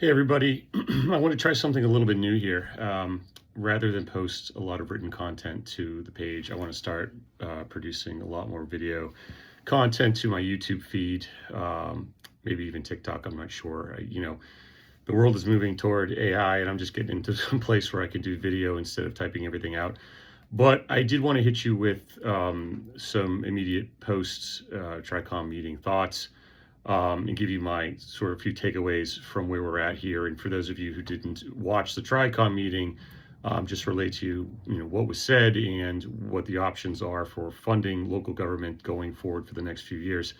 Hey everybody, I want to try something a little bit new here. Rather than post a lot of written content to the page, I want to start producing a lot more video content to my YouTube feed, maybe even TikTok. I'm not sure. The world is moving toward AI, and I'm just getting into some place where I can do video instead of typing everything out. But I did want to hit you with some immediate posts, TriCom meeting thoughts, and give you my sort of few takeaways from where we're at here. And for those of you who didn't watch the TriCom meeting, just relate to what was said and what the options are for funding local government going forward for the next few years.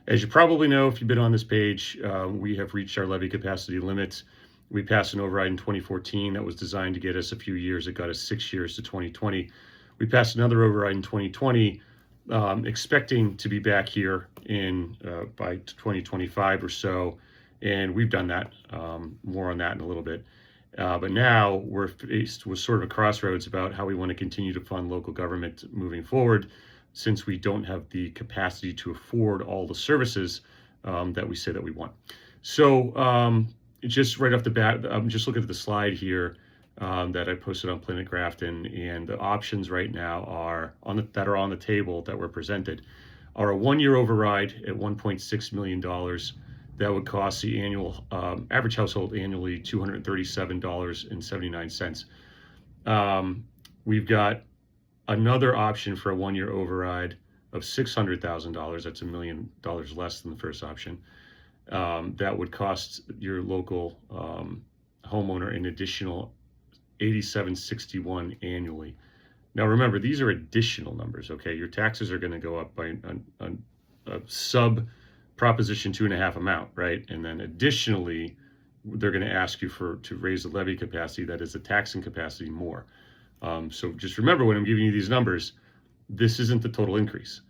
As you probably know, if you've been on this page, we have reached our levy capacity limits. We passed an override in 2014 that was designed to get us a few years. It got us 6 years to 2020. We passed another override in 2020, expecting to be back here in by 2025 or so, and we've done that. More on that in a little bit. But now we're faced with sort of a crossroads about how we want to continue to fund local government moving forward, since we don't have the capacity to afford all the services that we say that we want. So just right off the bat, I'm just looking at the slide here that I posted on Planet Grafton, and the options right now are that are on the table that were presented are a 1-year override at $1.6 million. That would cost the annual average household annually $237.79. We've got another option for a 1-year override of $600,000. That's $1 million less than the first option. That would cost your local homeowner an additional $87.61 annually. Now remember, these are additional numbers, okay? Your taxes are going to go up by a sub Proposition 2.5 amount, right? And then additionally, they're going to ask you to raise the levy capacity, that is the taxing capacity, more. So just remember, when I'm giving you these numbers, this isn't the total increase.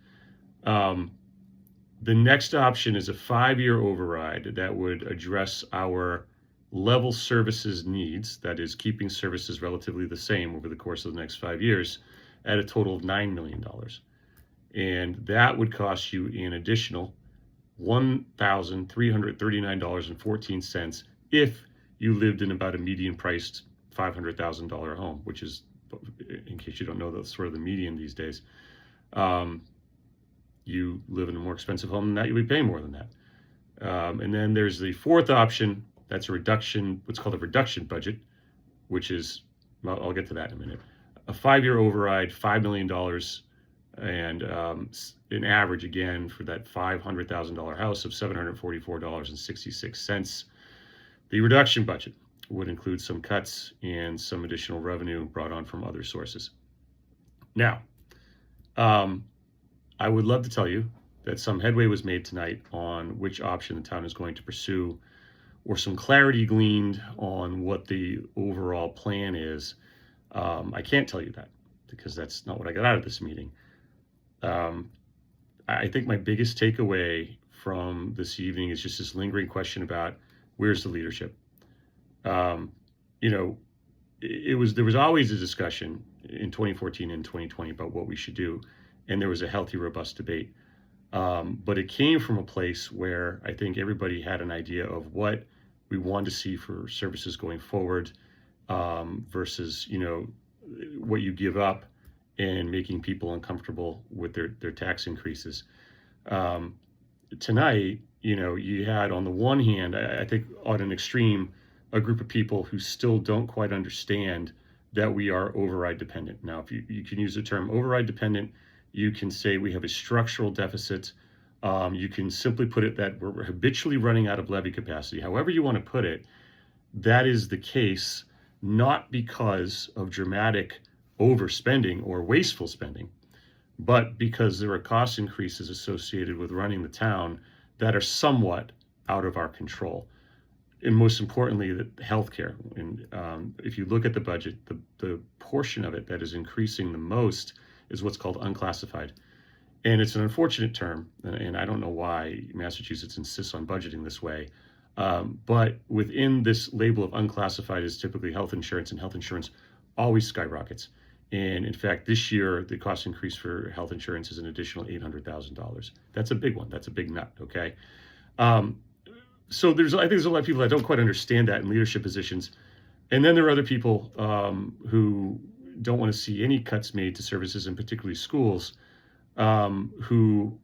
The next option is a 5-year override that would address our level services needs, that is keeping services relatively the same over the course of the next 5 years, at a total of $9 million. And that would cost you an additional $1,339.14 if you lived in about a median priced $500,000 home, which is, in case you don't know, that's sort of the median these days. You live in a more expensive home than that, you'll be paying more than that. And then there's the fourth option. That's a reduction, what's called a reduction budget, which is, well, I'll get to that in a minute. A 5-year override, $5 million, and an average, again, for that $500,000 house of $744.66. The reduction budget would include some cuts and some additional revenue brought on from other sources. Now, I would love to tell you that some headway was made tonight on which option the town is going to pursue, or some clarity gleaned on what the overall plan is. I can't tell you that because that's not what I got out of this meeting. I think my biggest takeaway from this evening is just this lingering question about where's the leadership. There was always a discussion in 2014 and 2020 about what we should do, and there was a healthy, robust debate. But it came from a place where I think everybody had an idea of what we wanted to see for services going forward, versus what you give up and making people uncomfortable with their tax increases. Tonight, you had, on the one hand, I think on an extreme, a group of people who still don't quite understand that we are override dependent. Now, if you can use the term override dependent, you can say we have a structural deficit. You can simply put it that we're habitually running out of levy capacity. However you want to put it, that is the case, not because of dramatic overspending or wasteful spending, but because there are cost increases associated with running the town that are somewhat out of our control. And most importantly, the healthcare. And if you look at the budget, the portion of it that is increasing the most is what's called unclassified. And it's an unfortunate term, and I don't know why Massachusetts insists on budgeting this way. But within this label of unclassified is typically health insurance, and health insurance always skyrockets. And in fact, this year, the cost increase for health insurance is an additional $800,000. That's a big one. That's a big nut, okay? So I think there's a lot of people that don't quite understand that in leadership positions. And then there are other people who don't want to see any cuts made to services, and particularly schools, who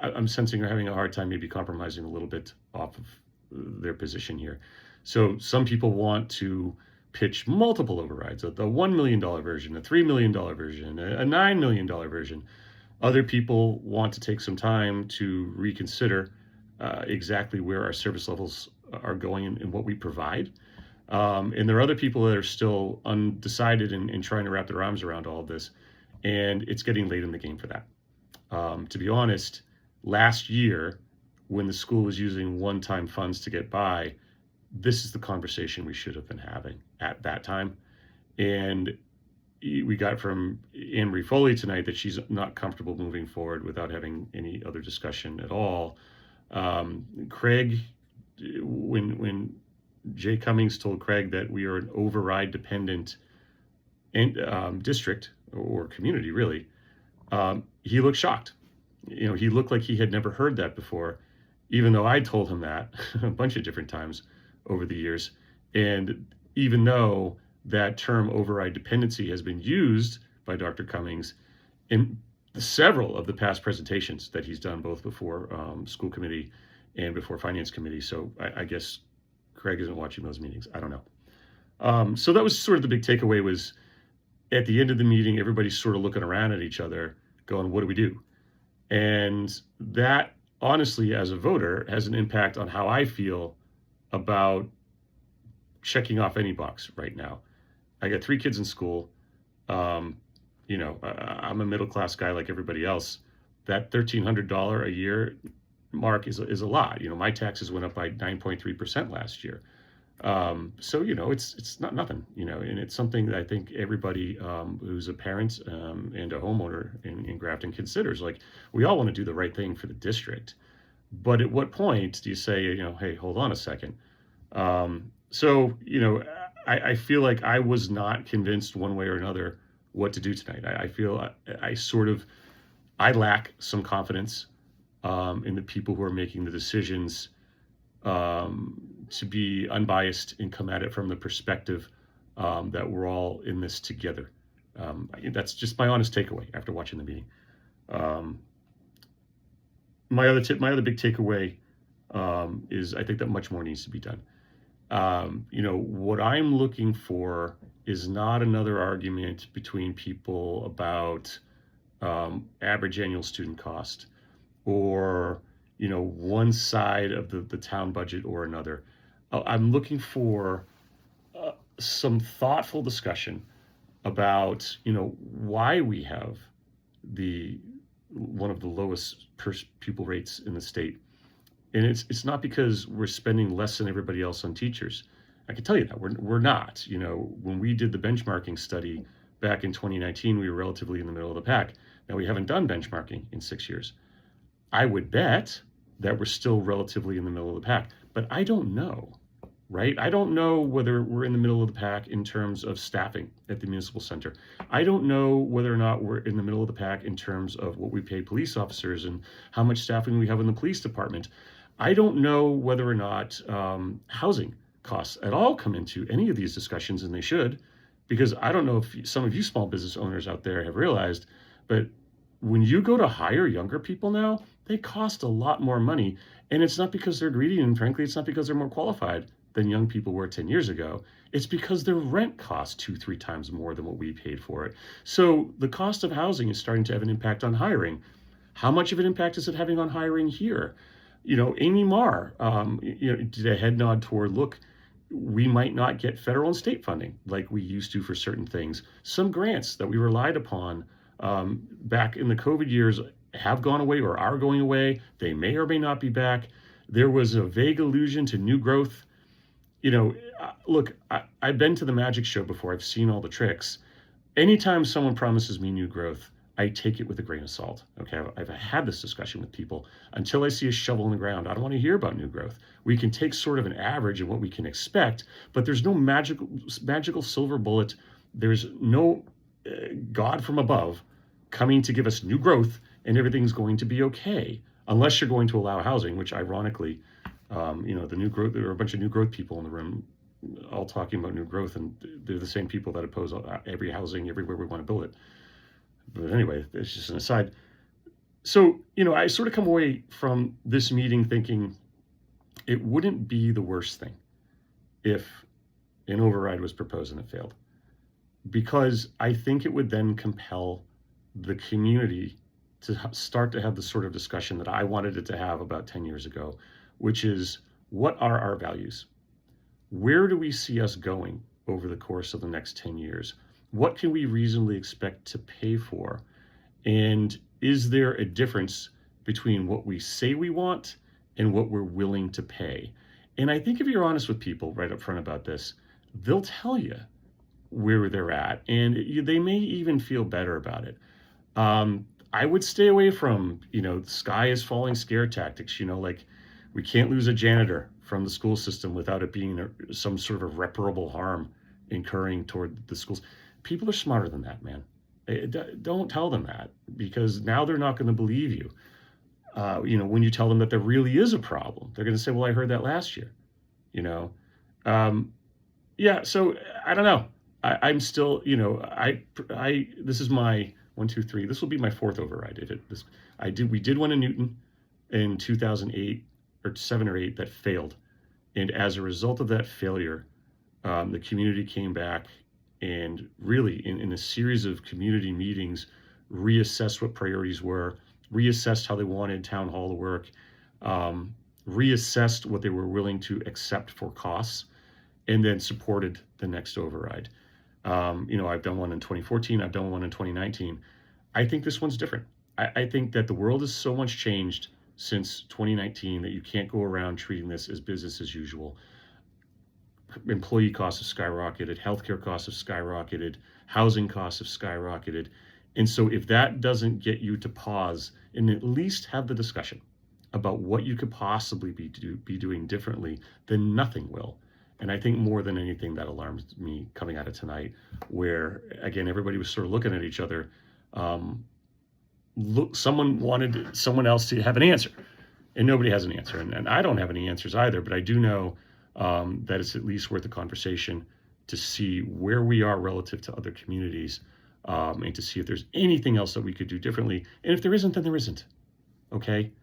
I'm sensing are having a hard time maybe compromising a little bit off of their position here. So some people want to pitch multiple overrides, the $1 million version, a $3 million version, a $9 million version. Other people want to take some time to reconsider exactly where our service levels are going and what we provide. And there are other people that are still undecided and trying to wrap their arms around all of this. And it's getting late in the game for that. To be honest, last year, when the school was using one-time funds to get by, this is the conversation we should have been having at that time. And we got from Anne-Marie Foley tonight that she's not comfortable moving forward without having any other discussion at all. Craig, when Jay Cummings told Craig that we are an override dependent district or community, really, he looked shocked. He looked like he had never heard that before, even though I told him that a bunch of different times over the years. And even though that term override dependency has been used by Dr. Cummings in several of the past presentations that he's done, both before school committee and before finance committee. So I guess Craig isn't watching those meetings. I don't know. So that was sort of the big takeaway, was at the end of the meeting, everybody's sort of looking around at each other going, what do we do? And that, honestly, as a voter, has an impact on how I feel about checking off any box right now. I got 3 kids in school. I'm a middle-class guy like everybody else. That $1,300 a year mark is a lot. My taxes went up by 9.3% last year. So it's not nothing, and it's something that I think everybody who's a parent and a homeowner in Grafton considers. Like, we all want to do the right thing for the district, but at what point do you say, hey, hold on a second? I feel like I was not convinced one way or another what to do tonight. I feel I lack some confidence in the people who are making the decisions to be unbiased and come at it from the perspective that we're all in this together. That's just my honest takeaway after watching the meeting. My other big takeaway is I think that much more needs to be done. What I'm looking for is not another argument between people about average annual student cost, or one side of the town budget or another. I'm looking for some thoughtful discussion about why we have one of the lowest per pupil rates in the state. And it's not because we're spending less than everybody else on teachers. I can tell you that we're not. When we did the benchmarking study back in 2019, we were relatively in the middle of the pack. Now, we haven't done benchmarking in 6 years. I would bet that we're still relatively in the middle of the pack, but I don't know, right? I don't know whether we're in the middle of the pack in terms of staffing at the municipal center. I don't know whether or not we're in the middle of the pack in terms of what we pay police officers and how much staffing we have in the police department. I don't know whether or not housing costs at all come into any of these discussions, and they should, because I don't know if some of you small business owners out there have realized, but when you go to hire younger people now, they cost a lot more money. And it's not because they're greedy, and frankly, it's not because they're more qualified than young people were 10 years ago. It's because their rent costs 2-3 times more than what we paid for it. So the cost of housing is starting to have an impact on hiring. How much of an impact is it having on hiring here? Amy Marr, did a head nod toward, look, we might not get federal and state funding like we used to for certain things. Some grants that we relied upon back in the COVID years have gone away or are going away. They may or may not be back. There was a vague allusion to new growth. Look, I've been to the magic show before. I've seen all the tricks. Anytime someone promises me new growth, I take it with a grain of salt. Okay, I've had this discussion with people. Until I see a shovel in the ground, I don't want to hear about new growth. We can take sort of an average of what we can expect, but there's no magical silver bullet. There's no God from above coming to give us new growth and everything's going to be okay, unless you're going to allow housing, which ironically, The new growth, there are a bunch of new growth people in the room, all talking about new growth, and they're the same people that oppose every housing everywhere we want to build it. But anyway, it's just an aside. So, I sort of come away from this meeting thinking it wouldn't be the worst thing if an override was proposed and it failed, because I think it would then compel the community to start to have the sort of discussion that I wanted it to have about 10 years ago, which is, what are our values? Where do we see us going over the course of the next 10 years? What can we reasonably expect to pay for? And is there a difference between what we say we want and what we're willing to pay? And I think if you're honest with people right up front about this, they'll tell you where they're at, and they may even feel better about it. I would stay away from, the sky is falling scare tactics, like we can't lose a janitor from the school system without it being some sort of irreparable harm incurring toward the schools. People are smarter than that, man. Don't tell them that, because now they're not going to believe you. When you tell them that there really is a problem, they're going to say, well, I heard that last year, Yeah, so I don't know. I'm still, this is my 1, 2, 3. This will be my fourth override. We did one in Newton in 2008 or 7 or 8 that failed. And as a result of that failure, the community came back and really in a series of community meetings, reassessed what priorities were, reassessed how they wanted town hall to work, reassessed what they were willing to accept for costs, and then supported the next override. I've done one in 2014, I've done one in 2019. I think this one's different. I think that the world has so much changed since 2019 that you can't go around treating this as business as usual. Employee costs have skyrocketed, healthcare costs have skyrocketed, housing costs have skyrocketed. And so if that doesn't get you to pause and at least have the discussion about what you could possibly be doing differently, then nothing will. And I think more than anything, that alarms me coming out of tonight, where, again, everybody was sort of looking at each other. Someone wanted someone else to have an answer, and nobody has an answer. And I don't have any answers either, but I do know that it's at least worth a conversation to see where we are relative to other communities, and to see if there's anything else that we could do differently. And if there isn't, then there isn't. Okay?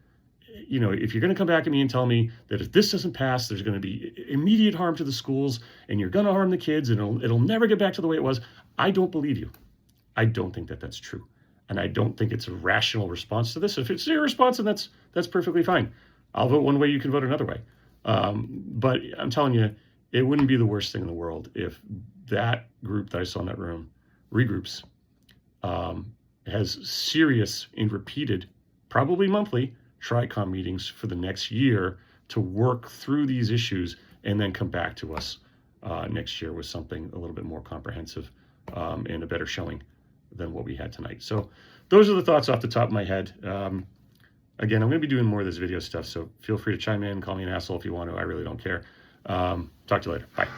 If you're going to come back at me and tell me that if this doesn't pass, there's going to be immediate harm to the schools and you're going to harm the kids and it'll never get back to the way it was, I don't believe you. I don't think that that's true. And I don't think it's a rational response to this. If it's your response, then that's perfectly fine. I'll vote one way, you can vote another way. But I'm telling you, it wouldn't be the worst thing in the world if that group that I saw in that room regroups, has serious and repeated, probably monthly, TriCom meetings for the next year to work through these issues, and then come back to us next year with something a little bit more comprehensive, and a better showing than what we had tonight. So those are the thoughts off the top of my head. Again, I'm going to be doing more of this video stuff, so feel free to chime in, call me an asshole if you want to. I really don't care. Talk to you later. Bye.